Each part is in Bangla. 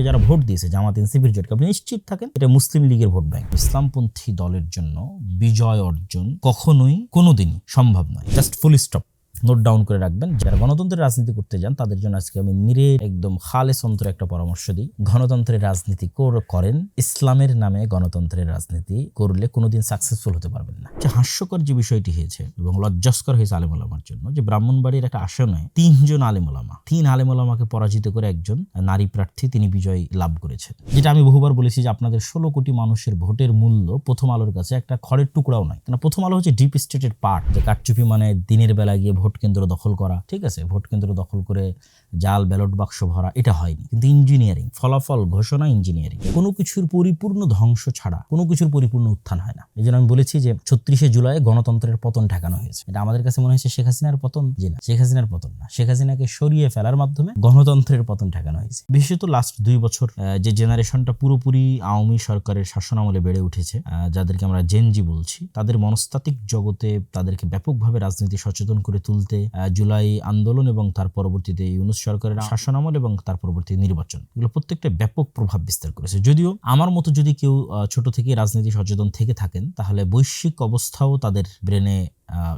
যারা ভোট দিয়েছে জামাত এনসিপির জোটকে, আপনি নিশ্চিত থাকেন এটা মুসলিম লীগের ভোট ব্যাংক। ইসলামপন্থী দলের জন্য বিজয় অর্জন কখনোই কোনোদিনই সম্ভব নয়। Just full stop, note down করে রাখবেন। যারা গণতন্ত্রের রাজনীতি করতে যান তাদের জন্য আজকে আমি একদম খালেস অন্তরে একটা পরামর্শ দিই। গণতন্ত্রের রাজনীতি করেন, ইসলামের নামে গণতন্ত্রের রাজনীতি করলে কোনোদিন সাকসেসফুল হতে পারবেন না। যে হাস্যকর যে বিষয়টি হয়েছে এবং লজ্জাস্কর হয়েছে আলেম ওলামার জন্য, যে ব্রাহ্মণবাড়ির একটা আসনে 3 আলেম ওলামা, 3 আলেম ওলামাকে পরাজিত করে একজন নারী প্রার্থী তিনি বিজয় লাভ করেছেন। যেটা আমি বহুবার বলেছি যে আপনাদের 16 কোটি মানুষের ভোটের মূল্য প্রথম আলোর কাছে একটা খড়ের টুকরাও নয়। কারণ প্রথম আলো হচ্ছে ডিপ স্টেটের পার্ট, যে কারচুপি মানে দিনের বেলা গিয়ে ভোট কেন্দ্র দখল করা, ঠিক আছে, ভোট কেন্দ্র দখল করে জাল ব্যালট বাক্স ভরা, এটা হয়নি। কিন্তু ইঞ্জিনিয়ারিং, ফলাফল ঘোষণা ইঞ্জিনিয়ারিং, কোনো কিছুর পরিপূর্ণ ধ্বংস ছাড়া কোনো কিছুর পরিপূর্ণ উত্থান হয় না। এই জন্য আমি বলেছি যে 36শে জুলাই গণতন্ত্রের পতন ঠেকানো হয়েছে। এটা আমাদের কাছে মনে হয়েছে শেখ হাসিনার পতন, জি না, শেখ হাসিনার পতন না, শেখ হাসিনাকে সরিয়ে ফেলার মাধ্যমে গণতন্ত্রের পতন ঠেকানো হয়েছে। বিশেষত লাস্ট 2 বছর যে জেনারেশনটা পুরোপুরি আওয়ামী সরকারের শাসনামলে বেড়ে উঠেছে, যাদেরকে আমরা জেনজি বলছি, তাদের মনস্তাত্ত্বিক জগতে তাদেরকে ব্যাপকভাবে রাজনীতি সচেতন করে তুলতে জুলাই আন্দোলন এবং তার পরবর্তীতে ইউনূস সরকারের শাসনামল এবং তার পরবর্তী নির্বাচন, এগুলো প্রত্যেকটা ব্যাপক প্রভাব বিস্তার করেছে। যদিও আমার মতো যদি কেউ ছোট থেকে রাজনীতি সচেতন থেকে থাকেন, তাহলে বৈশ্বিক অবস্থাও তাদের ব্রেনে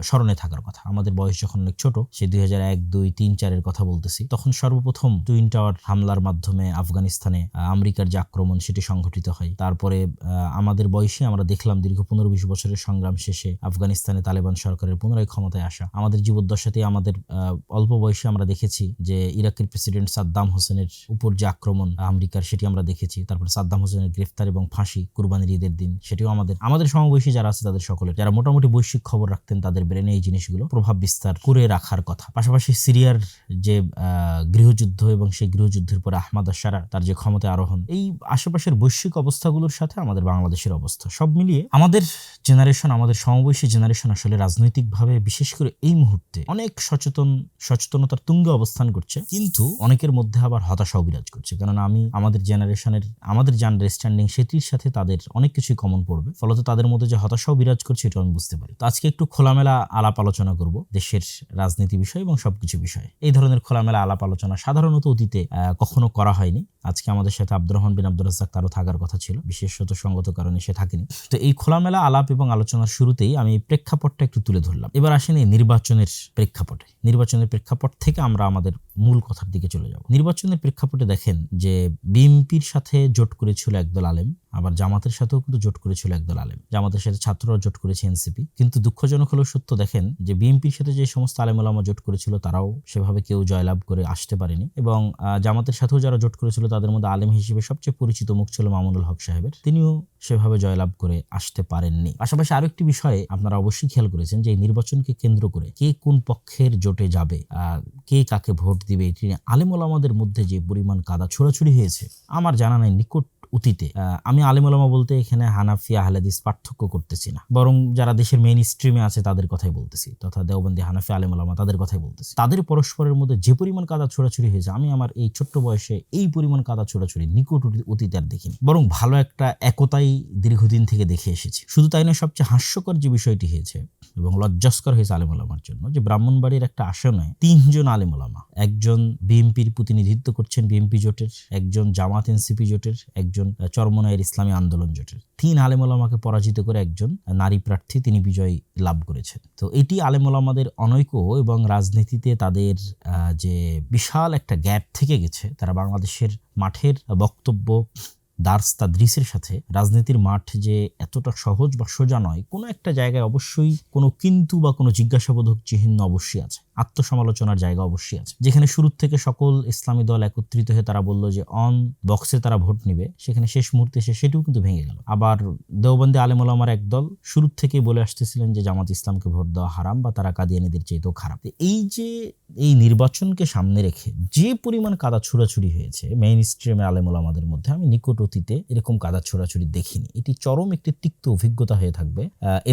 স্মরণে থাকার কথা। আমাদের বয়স যখন অনেক ছোট, সে 2001, 2, 3, 4 কথা বলতেছি, তখন সর্বপ্রথম টুইন টাওয়ার হামলার মাধ্যমে আফগানিস্তানে আমেরিকার যে আক্রমণ সেটি সংঘটিত হয়। তারপরে আমাদের বয়সে আমরা দেখলাম দীর্ঘ 15-20 বছরের সংগ্রাম শেষে আফগানিস্তানে তালেবান সরকারের পুনরায় ক্ষমতায় আসা। আমাদের জীবদ্দশাতে আমাদের অল্প বয়সে আমরা দেখেছি যে ইরাকের প্রেসিডেন্ট সাদ্দাম হোসেনের উপর যে আক্রমণ আমেরিকার, সেটি আমরা দেখেছি। তারপরে সাদ্দাম হোসেনের গ্রেফতার এবং ফাঁসি কুরবানির ঈদের দিন, সেটিও আমাদের সমবয়সী যারা আছে তাদের সকলের, যারা মোটামুটি বৈশ্বিক খবর রাখতেন, তাদের ব্রেনে এই জিনিসগুলো প্রভাব বিস্তার করে রাখার কথা। পাশাপাশি সিরিয়ার যে গৃহযুদ্ধ এবং সেই গৃহযুদ্ধের পরে আহমাদ আশারার তার যে ক্ষমতায় আরোহণ, এই আশেপাশের বৈশ্বিক অবস্থাগুলোর সাথে আমাদের বাংলাদেশের অবস্থা, সব মিলিয়ে আমাদের জেনারেশন, আমাদের সমবয়সী জেনারেশন আসলে রাজনৈতিকভাবে বিশেষ করে এই মুহূর্তে অনেক সচেতনতার তুঙ্গে অবস্থান করছে, কিন্তু অনেকের মধ্যে আবার হতাশাও বিরাজ করছে। কারণ আমাদের জেনারেশনের আমাদের যে আন্ডারস্ট্যান্ডিং সেটির সাথে তাদের অনেক কিছুই কমন পড়বে, ফলত তাদের মধ্যে যে হতাশাও বিরাজ করছে এটা আমি বুঝতে পারি। তো আজকে একটু খোলামেলা আলাপ আলোচনা করব দেশের রাজনীতি বিষয় এবং সবকিছু বিষয়ে। এই ধরনের খোলামেলা আলাপ আলোচনা সাধারণত অতীতে কখনো করা হয়নি। আজকে আমাদের সাথে আব্দুর রহমান বিন আব্দুর রাজ্জাক তারও থাকার কথা ছিল, বিশেষত সঙ্গত কারণে সে থাকেনি। তো এই খোলামেলা আলাপ এবং আলোচনার শুরুতেই আমি প্রেক্ষাপটটা একটু তুলে ধরলাম। এবার আসেন এই নির্বাচনের প্রেক্ষাপটে। নির্বাচনের প্রেক্ষাপট থেকে আমরা আমাদের মূল কথার দিকে চলে যাব। নির্বাচনের প্রেক্ষাপটে দেখেন যে বিএনপির সাথে জোট করেছিল একদল আলেম, আবার জামাতের সাথেও কিন্তু জোট করেছিল একদল আলেম। জামাতের সাথে ছাত্ররা জোট করেছে এনসিপি। কিন্তু দুঃখজনক হলেও সত্য, দেখেন যে বিএনপির সাথে যে সমস্ত আলেম ওলামা জোট করেছিল তারাও সেভাবে কেউ জয়লাভ করে আসতে পারেনি, এবং জামাতের সাথেও যারা জোট করেছিল তাদের মধ্যে আলেম হিসেবে সবচেয়ে পরিচিত মুখ ছিল মামুনুল হক সাহেবের, তিনিও সেভাবে জয়লাভ করে আসতে পারেননি। পাশাপাশি আরেকটি বিষয়ে আপনারা অবশ্যই খেয়াল করেছেন যে এই নির্বাচনকে কেন্দ্র করে কে কোন পক্ষের জোটে যাবে, কে কাকে ভোট দিবে, এটি আলেম ওলামাদের মধ্যে যে পরিমাণ কাদা ছোড়াছুড়ি হয়েছে আমার জানা নাই নিকট অতীতে। আমি আলেম ওলামা বলতে এখানে হানাফি আহলে হাদিস পার্থক্য করতেছি না, বরং যারা দেশের মেইন স্ট্রিমে আছে তাদের কথাই বলতেছি, তথা দেওবন্দি হানাফি আলেম ওলামা তাদের কথাই বলতেছি। তাদের পরস্পরের মধ্যে যে পরিমাণ কাদা ছোড়াছুড়ি হয়েছে আমি আমার এই ছোট্ট বয়সে এই পরিমাণ কাদা ছোড়াছুড়ি নিকট অতীতে আর দেখিনি, বরং ভালো একটা একতাই দীর্ঘদিন থেকে দেখে এসেছি। শুধু তাই নয়, সবচেয়ে হাস্যকর যে বিষয়টি হয়েছে এবং লজ্জাস্কর হয়েছে আলেম ওলামার জন্য, যে ব্রাহ্মণবাড়ির একটা আসনে 3 আলেম ওলামা, একজন বিএনপির প্রতিনিধিত্ব করছেন বিএনপি জোটের, একজন জামাত এনসিপি জোটের, একজন চরমনায়ের ইসলামী আন্দোলন জোটের, 3 আলেম ওলামাকে পরাজিত করে একজন নারী প্রার্থী তিনি বিজয় লাভ করেছেন। তো এটি আলেম ওলামাদের অনৈক্য এবং রাজনীতিতে তাদের যে বিশাল একটা গ্যাপ থেকে গেছে, তারা বাংলাদেশের মাঠের বক্তব্য দার্স তাদরিসের সাথে রাজনীতির মাঠ যে এতটা সহজ বা সোজা নয়, কোনো একটা জায়গায় অবশ্যই কোনো কিন্তু বা কোনো জিজ্ঞাসাবোধক চিহ্ন অবশ্যই আছে, আত্মসমালোচনার জায়গা অবশ্যই আছে। যেখানে শুরু থেকে সকল ইসলামী দল একত্রিত হয়ে তারা বলল যে অন বক্সে তারা ভোট নিবে, সেখানে শেষ মুহূর্তে সেটিও কিন্তু ভেঙে গেল। আবার দেওবন্দি আলেম ওলামার একদল শুরু থেকে বলে আসতেছিলেন যে জামাত ইসলামকে ভোট দেওয়া হারাম বা তারা কাদিয়ানীদের চাইতেও খারাপ। এই যে এই নির্বাচনকে সামনে রেখে যে পরিমাণ কাদা ছোড়াছুড়ি হয়েছে মেইন স্ট্রিমের আলেম ওলামাদের মধ্যে, আমি নিকট অতীতে এরকম কাদা ছোড়াছুড়ি দেখিনি। এটি চরম একটি তিক্ত অভিজ্ঞতা হয়ে থাকবে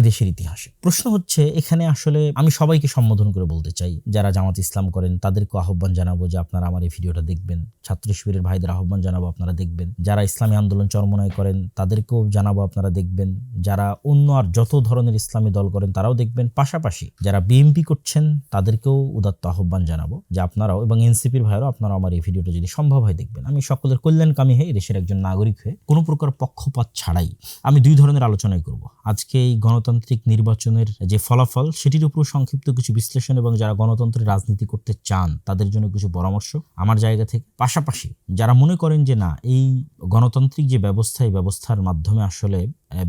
এদেশের ইতিহাসে। প্রশ্ন হচ্ছে এখানে আসলে আমি সবাইকে সম্বোধন করে বলতে চাই চাই। যারা জামাত ইসলাম করেন তাদেরকে আহ্বান জানাবো যে আপনারা আমার এই ভিডিওটা দেখবেন। ছাত্র শিবিরের ভাইদের আহ্বান জানাবো আপনারা দেখবেন। যারা ইসলামী আন্দোলন চরমনায় করেন তাদেরকেও জানাবো আপনারা দেখবেন। যারা অন্য আর যত ধরনের ইসলামী দল করেন তারাও দেখবেন। পাশাপাশি যারা বিএনপি করছেন তাদেরকেও উদাত্ত আহ্বান জানাবো যে আপনারাও এবং এনসিপির ভাইরাও আপনারা আমার এই ভিডিওটা যদি সম্ভব হয় দেখবেন। আমি সকলের কল্যাণকামী হয়ে দেশের একজন নাগরিক হয়ে কোনো প্রকার পক্ষপাত ছাড়াই আমি দুই ধরনের আলোচনাই করব। আজকে এই গণতান্ত্রিক নির্বাচনের যে ফলাফল সেটির উপর সংক্ষিপ্ত কিছু বিশ্লেষণ এবং যারা গণতন্ত্রের রাজনীতি করতে চান তাদের জন্য কিছু পরামর্শ আমার জায়গা থেকে। পাশাপাশি যারা মনে করেন যে না এই গণতান্ত্রিক যে ব্যবস্থা এই ব্যবস্থার মাধ্যমে আসলে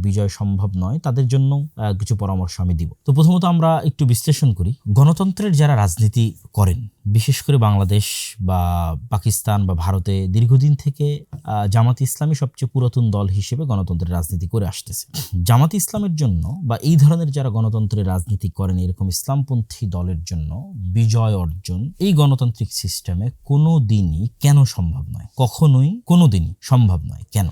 বিজয় সম্ভব নয় তাদের জন্য কিছু পরামর্শ আমি দিব। তো প্রথমত আমরা একটু বিশ্লেষণ করি। গণতন্ত্রের যারা রাজনীতি করেন বিশেষ করে বাংলাদেশ বা পাকিস্তান বা ভারতে দীর্ঘদিন থেকে জামাত ইসলামী সবচেয়ে পুরাতন দল হিসেবে গণতন্ত্রের রাজনীতি করে আসতেছে। জামাত ইসলামের জন্য বা এই ধরনের যারা গণতন্ত্রের রাজনীতি করেন এরকম ইসলামপন্থী দলের জন্য বিজয় অর্জন এই গণতান্ত্রিক সিস্টেমে কোনো দিনই কেন সম্ভব নয়, কখনোই কোনো দিনই সম্ভব নয়। কেন?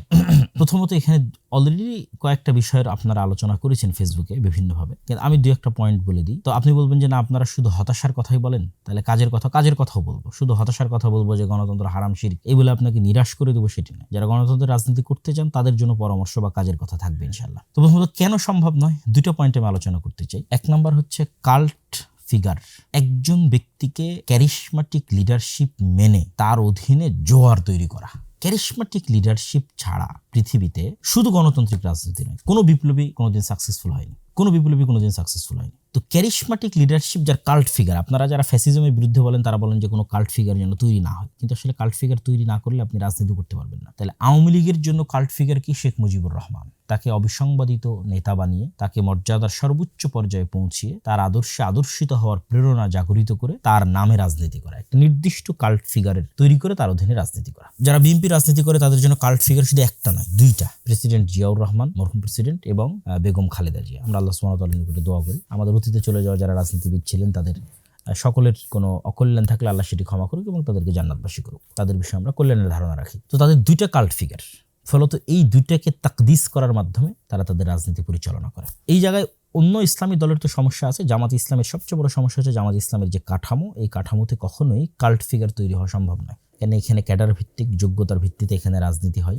প্রথমত এখানে অলরেডি কয়েকটা বিষয়ের আপনারা আলোচনা করেছেন ফেসবুকে বিভিন্নভাবে, কিন্তু আমি দুই একটা পয়েন্ট বলে দিই। তো আপনি বলবেন যে না আপনারা শুধু হতাশার কথাই বলেন, তাহলে কাজের কথাও বলবো। শুধু হতাশার কথা বলবো যে গণতন্ত্র হারাম শিরক এই বলে আপনাকে নিরাশ করে দেবো সেটি না। যারা গণতন্ত্রের রাজনীতি করতে চান তাদের জন্য পরামর্শ বা কাজের কথা থাকবে ইনশাল্লাহ। তো প্রথমত কেন সম্ভব নয় দুটো পয়েন্টে আমি আলোচনা করতে চাই। এক নম্বর হচ্ছে কাল্ট ফিগার, একজন ব্যক্তিকে ক্যারিশমাটিক লিডারশিপ মেনে তার অধীনে জোয়ার তৈরি করা। ক্যারিশমাটিক লিডারশিপ ছাড়া পৃথিবীতে শুধু গণতান্ত্রিক রাজনীতি নয়, কোনো বিপ্লবী কোনোদিন সাকসেসফুল হয়নি। তো ক্যারিশমাটিক লিডারশিপ যার কাল্ট ফিগার, আপনারা যারা ফ্যাসিজমের বিরুদ্ধে বলেন তারা বলেন যে কোনো কাল্ট ফিগার যেন তৈরি না হয়, কিন্তু আসলে কাল্ট ফিগার তৈরি না করলে আপনি রাজনীতি করতে পারবেন না। তাহলে আওয়ামী লীগের জন্য কাল্ট ফিগার কি? শেখ মুজিবুর রহমান। তাকে অবিসংবাদিত নেতা বানিয়ে তাকে মর্যাদার সর্বোচ্চ পর্যায়ে পৌঁছিয়ে তার আদর্শে আদর্শিত হওয়ার প্রেরণা জাগরিত করে তার নামে রাজনীতি করা, একটা নির্দিষ্ট কাল্ট ফিগারের তৈরি করে তার অধীনে রাজনীতি করা। যারা বিএনপি রাজনীতি করে তাদের জন্য কাল্ট ফিগার শুধু একটা নয়, দুইটা। প্রেসিডেন্ট জিয়াউর রহমান মরহুম প্রেসিডেন্ট এবং বেগম খালেদা জিয়া। আমরা আল্লাহ সুবহানাহু ওয়া তাআলার নিকটে দোয়া করি আমাদের অতীতে চলে যাওয়া যারা রাজনীতিবিদ ছিলেন তাদের সকলের কোনো অকল্যাণ থাকলে আল্লাহ সেটি ক্ষমা করুক এবং তাদেরকে জান্নাতবাসী করুক। তাদের বিষয়ে আমরা কল্যাণের ধারণা রাখি। তো তাদের দুইটা কাল্ট ফিগার, ফলত এই দুইটাকে তাকদিস করার মাধ্যমে তারা তাদের রাজনীতি পরিচালনা করে। এই জায়গায় অন্য ইসলামী দলের তো সমস্যা আছে। জামাত ইসলামের সবচেয়ে বড় সমস্যা হচ্ছে জামাত ইসলামের যে কাঠামো, এই কাঠামোতে কখনোই কাল্ট ফিগার তৈরি হওয়া সম্ভব নয়। কেন? এখানে ক্যাডার ভিত্তিক যোগ্যতার ভিত্তিতে এখানে রাজনীতি হয়।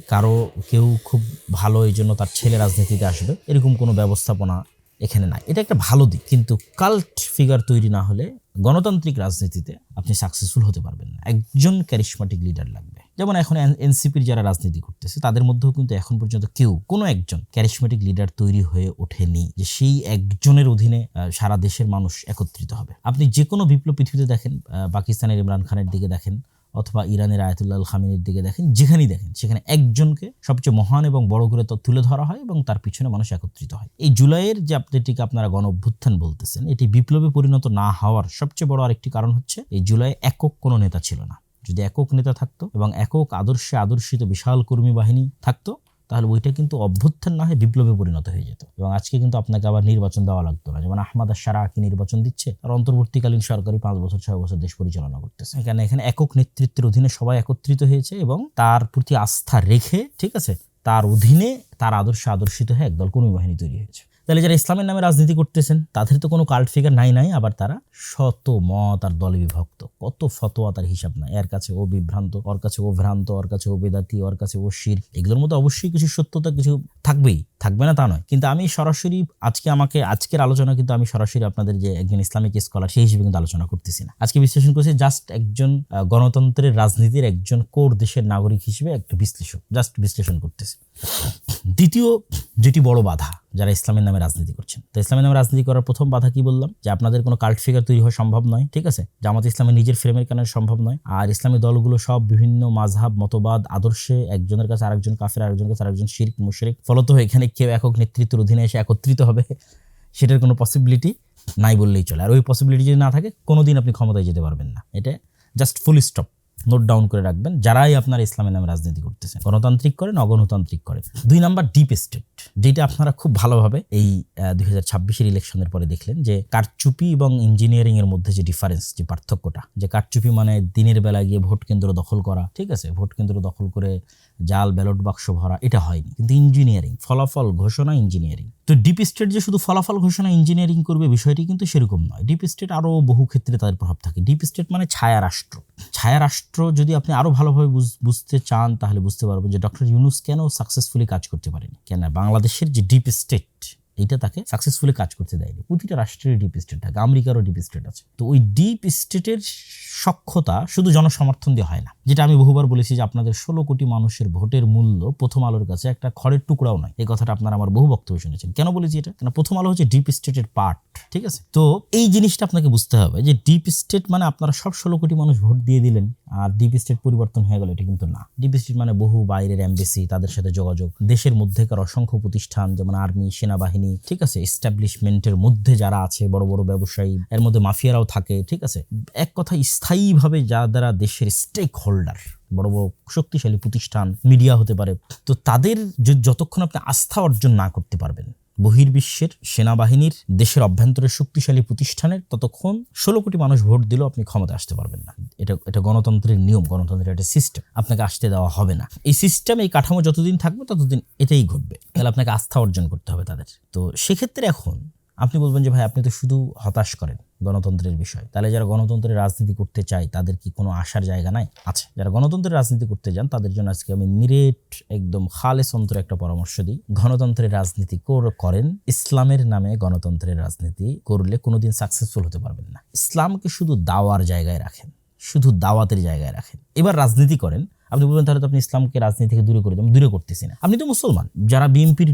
কেউ খুব ভালো এই জন্য তার ছেলে রাজনীতিতে আসবে এরকম কোনো ব্যবস্থাপনা এখানে নাই। এটা একটা ভালো দিক, কিন্তু কাল্ট ফিগার তৈরি না হলে গণতান্ত্রিক রাজনীতিতে আপনি সাকসেসফুল হতে পারবেন না। একজন ক্যারিশমাটিক লিডার লাগবে। যেমন এখন এনসিপির যারা রাজনীতি করতেছে তাদের মধ্যেও কিন্তু এখন পর্যন্ত কোনো একজন ক্যারিশমাটিক লিডার তৈরি হয়ে ওঠেনি যে সেই একজনের অধীনে সারা দেশের মানুষ একত্রিত হবে। আপনি যে কোনো বিপ্লব পৃথিবীতে দেখেন, পাকিস্তানের ইমরান খানের দিকে দেখেন অথবা ইরানের আয়াতুল্লাহ আল খামেনির দিকে দেখেন, যেখানেই দেখেন সেখানে একজনকে সবচেয়ে মহান এবং বড় করে তুলে ধরা হয় এবং তার পিছনে মানুষ একত্রিত হয়। এই জুলাইয়ের যে যেটিকে আপনারা গণ অভ্যুত্থান বলতেছেন, এটি বিপ্লবে পরিণত না হওয়ার সবচেয়ে বড় আরেকটি কারণ হচ্ছে এই জুলাই একক কোনো নেতা ছিল না। যদি একক নেতা থাকতো এবং একক আদর্শে আদর্শিত বিশাল কর্মী বাহিনী থাকতো তাহলে ওইটা কিন্তু অভ্যুত্থান না হয়ে বিপ্লবে পরিণত হয়ে যেত এবং আজকে কিন্তু আপনাকে আবার নির্বাচন দেওয়া লাগতো না। যেমন আহমদ আশ-শারাকি নির্বাচন দিচ্ছে, আর অন্তর্বর্তীকালীন সরকারি 5 বছর 6 বছর দেশ পরিচালনা করতেছে। এখানে একক নেতৃত্বের অধীনে সবাই একত্রিত হয়েছে এবং তার প্রতি আস্থা রেখে, ঠিক আছে, তার অধীনে তার আদর্শে আদর্শিত হয়ে একদল কর্মী বাহিনী তৈরি হয়েছে। তাহলে যারা ইসলামের নামে রাজনীতি করতেছেন তাদের তো কোনো কাল্ট ফিগার নাই, আবার তারা শত মত আর দলে বিভক্ত, কত ফতোয়া তার হিসাব নাই। এর কাছে ও বিভ্রান্ত, ওর কাছে ও ভ্রান্ত, ওর কাছে ও বেদাতি, ওর কাছে ও শিরক। এগুলোর মধ্যে অবশ্যই কিছু সত্যতা কিছু থাকবে না তা নয়, কিন্তু আমি সরাসরি আজকের আলোচনা কিন্তু আমি সরাসরি আপনাদের যে একজন ইসলামিক স্কলার সেই হিসেবে কিন্তু আলোচনা করতেছি না। আজকে বিশ্লেষণ করছি জাস্ট একজন গণতন্ত্রের রাজনীতির একজন কোর দেশের নাগরিক হিসেবে একটা বিশ্লেষণ করতেছি। দ্বিতীয় যেটি বড় বাধা যারা ইসলামের নামে রাজনীতি করছেন, তো ইসলামের নামে রাজনীতি করার প্রথম বাধা কি বললাম? যে আপনাদের কোনো কাল্ট ফিগার তৈরি হওয়া সম্ভব নয়, ঠিক আছে। জামাত ইসলামের নিজের ফ্রেমের কারণে সম্ভব নয়। আর ইসলামী দলগুলো সব বিভিন্ন মাযহাব, মতবাদ, আদর্শে একজনের কাছে আরেকজন কাফের, আরেকজনের কাছে আরেকজন শিরক মুশরিক। ফলত এখানে কেউ একক নেতৃত্বের অধীনে এসে একত্রিত হবে সেটার কোনো পসিবিলিটি নাই বললেই চলে। আর ওই পসিবিলিটি যদি না থাকে কোনোদিন আপনি ক্ষমতায় যেতে পারবেন না। এটা just full stop, note down করে রাখবেন যারাই আপনার ইসলামের নামে রাজনীতি করতেছেন, গণতান্ত্রিক করেন অগণতান্ত্রিক করেন। 2 নাম্বার ডিপ স্টেট। যেটা আপনারা খুব ভালোভাবে এই 2026-এর ইলেকশনের পরে দেখলেন যে কারচুপি এবং ইঞ্জিনিয়ারিং এর মধ্যে যে ডিফারেন্স, যে পার্থক্যটা, যে কারচুপি মানে দিনের বেলা গিয়ে ভোট কেন্দ্র দখল করা, ঠিক আছে, ভোট কেন্দ্র দখল করে জাল ব্যালট বাক্স ভরা, এটা হয়নি। কিন্তু ইঞ্জিনিয়ারিং, ফলাফল ঘোষণা, ইঞ্জিনিয়ারিং। তো ডিপ স্টেট যে শুধু ফলাফল ঘোষণা ইঞ্জিনিয়ারিং করবে বিষয়টি কিন্তু সেরকম নয়। ডিপ স্টেট আরও বহু ক্ষেত্রে তাদের প্রভাব থাকে। ডিপ স্টেট মানে ছায়া রাষ্ট্র। ছায়া রাষ্ট্র যদি আপনি আরো ভালোভাবে বুঝতে চান তাহলে বুঝতে পারবেন যে ডক্টর ইউনূস কেন সাকসেসফুলি কাজ করতে পারেনি, কেন বাংলাদেশের যে ডিপ স্টেট এইটা তাকে সাকসেসফুলি কাজ করতে দেয়নি। প্রতিটা রাষ্ট্রের ডিপ স্টেট থাকে, আমেরিকারও ডিপ স্টেট আছে। তো ওই ডিপ স্টেটের সক্ষতা শুধু জনসমর্থন দিয়ে হয় না। যেটা আমি বহুবার বলেছি যে আপনাদের 16 কোটি মানুষের ভোটের মূল্য প্রথম আলোর কাছে একটা খড়ের টুকরাও নয়। এই কথাটা আপনারা আমার বহু বক্তব্য শুনেছেন। কেন বলেছি এটা? কেন প্রথম আলো হচ্ছে ডিপ স্টেটের পার্ট, ঠিক আছে। তো এই জিনিসটা আপনাকে বুঝতে হবে যে ডিপ স্টেট মানে আপনারা সব 16 কোটি মানুষ ভোট দিয়ে দিলেন আর ডিপ স্টেট পরিবর্তন হয়ে গেল, এটা কিন্তু না। ডিপ স্টেট মানে বহু বাইরের এমবেসি, তাদের সাথে যোগাযোগ, দেশের মধ্যেকার অসংখ্য প্রতিষ্ঠান যেমন আর্মি, সেনাবাহিনী, ঠিক আছে, এস্টাবলিশমেন্টের মধ্যে যারা আছে, বড় বড় ব্যবসায়ী, এর মধ্যে মাফিয়ারাও থাকে, ঠিক আছে। এক কথা স্থায়ীভাবে যারা দেশের স্টেক হোল্ডার, বড় বড় শক্তিশালী প্রতিষ্ঠান, মিডিয়া হতে পারে, তো তাদের যতক্ষণ আপনি আস্থা অর্জন না করতে পারবেন বহির্বিশ্বের সেনাবাহিনীর, দেশের অভ্যন্তরের শক্তিশালী প্রতিষ্ঠানের, ততক্ষণ 16 কোটি মানুষ ভোট দিলেও আপনি ক্ষমতা আসতে পারবেন না। এটা গণতন্ত্রের নিয়ম, গণতন্ত্রের একটা সিস্টেম, আপনাকে আসতে দেওয়া হবে না। এই সিস্টেম, এই কাঠামো যতদিন থাকবে ততদিন এটাই ঘটবে। তাহলে আপনাকে আস্থা অর্জন করতে হবে তাদের। তো সেক্ষেত্রে এখন আপনি বলবেন যে ভাই আপনি তো শুধু হতাশ করেন গণতন্ত্রের বিষয়, তাহলে যারা গণতন্ত্রের রাজনীতি করতে চায় তাদের কি কোনো আশার জায়গা নাই? আছে। যারা গণতন্ত্রের রাজনীতি করতে যান তাদের জন্য আজকে আমি নিরেট একদম খালেস অন্তরে একটা পরামর্শ দিই, গণতন্ত্রের রাজনীতি করেন। ইসলামের নামে গণতন্ত্রের রাজনীতি করলে কোনোদিন সাকসেসফুল হতে পারবেন না। ইসলামকে শুধু দাওয়ার জায়গায় রাখেন, শুধু দাওয়াতের জায়গায় রাখেন। এবার রাজনীতি করেন, আপনি বলবেন তাহলে তো আপনি ইসলামকে রাজনীতি থেকে দূরে করে দেন। দূরে করতেছি না, আপনি তো মুসলমান। যারা বিএনপির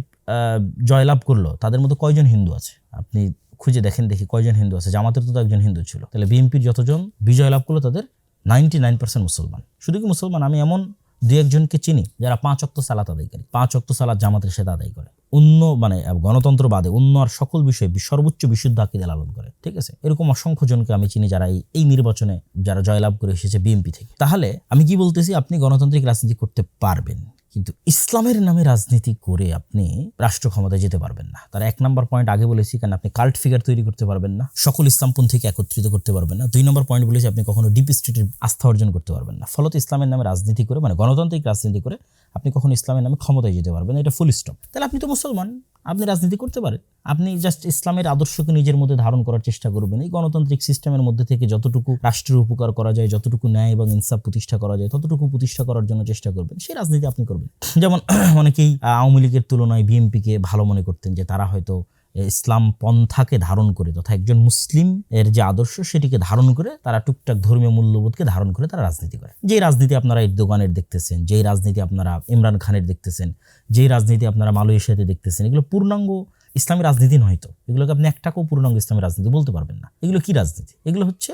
জয়লাভ করলো তাদের মধ্যে কয়জন হিন্দু আছে? আপনি খুঁজে দেখেন, দেখি কয়জন হিন্দু আছে। জামাতের তো একজন হিন্দু ছিল। তাহলে বিএনপির যতজন বিজয় লাভ করলো তাদের 99% মুসলমান। শুধু কি মুসলমান, আমি এমন 2-1জনকে চিনি যারা 5 ওয়াক্ত সালাত আদায় করে, 5 ওয়াক্ত সালাত জামাতের সাথে আদায় করে, অন্য মানে গণতন্ত্র বাদে অন্য আর সকল বিষয়ে সর্বোচ্চ বিশুদ্ধ আকীদা লালন করে, ঠিক আছে। এরকম অসংখ্য জনকে আমি চিনি যারা এই নির্বাচনে যারা জয়লাভ করে এসেছে বিএনপি থেকে। তাহলে আমি কি বলতেছি, আপনি গণতান্ত্রিক রাজনীতি করতে পারবেন, কিন্তু ইসলামের নামে রাজনীতি করে আপনি রাষ্ট্র ক্ষমতায় যেতে পারবেন না। তার 1 নম্বর পয়েন্ট আগে বলেছি, কারণ আপনি কাল্ট ফিগার তৈরি করতে পারবেন না, সকল ইসলামপন্থীকে একত্রিত করতে পারবেন না। 2 নম্বর পয়েন্ট বলেছি, আপনি কখনো ডিপ স্টেটের আস্থা অর্জন করতে পারবেন না। ফলত ইসলামের নামে রাজনীতি করে, মানে গণতান্ত্রিক রাজনীতি করে আপনি কখনো ইসলামের নামে ক্ষমতায় যেতে পারবেন না। এটা ফুল স্টপ। তাহলে আপনি তো মুসলমান, আপনি রাজনীতি করতে পারেন। আপনি জাস্ট ইসলামের আদর্শকে নিজের মধ্যে ধারণ করার চেষ্টা করবেন। এই গণতান্ত্রিক সিস্টেমের মধ্যে থেকে যতটুকু রাষ্ট্রের উপকার করা যায়, যতটুকু ন্যায় এবং ইনসাফ প্রতিষ্ঠা করা যায়, ততটুকু প্রতিষ্ঠা করার জন্য চেষ্টা করবেন। সেই রাজনীতি আপনি করবেন। যেমন অনেকেই আওয়ামী লীগের তুলনায় বিএনপিকে ভালো মনে করতেন, যে তারা হয়তো ইসলাম পন্থাকে ধারণ করে, তথা একজন মুসলিম এর যে আদর্শ সেটিকে ধারণ করে, তারা টুকটাক ধর্মীয় মূল্যবোধকে ধারণ করে তারা রাজনীতি করে। যেই রাজনীতি আপনারা এরদোগানের দেখতেছেন, যেই রাজনীতি আপনারা ইমরান খানের দেখতেছেন, যেই রাজনীতি আপনারা মালয়েশিয়াতে দেখতেছেন, এগুলো পূর্ণাঙ্গ ইসলামী রাজনীতি নয়। তো এগুলোকে আপনি একটাকেও পূর্ণাঙ্গ ইসলামী রাজনীতি বলতে পারবেন না। এগুলো কি রাজনীতি? এগুলো হচ্ছে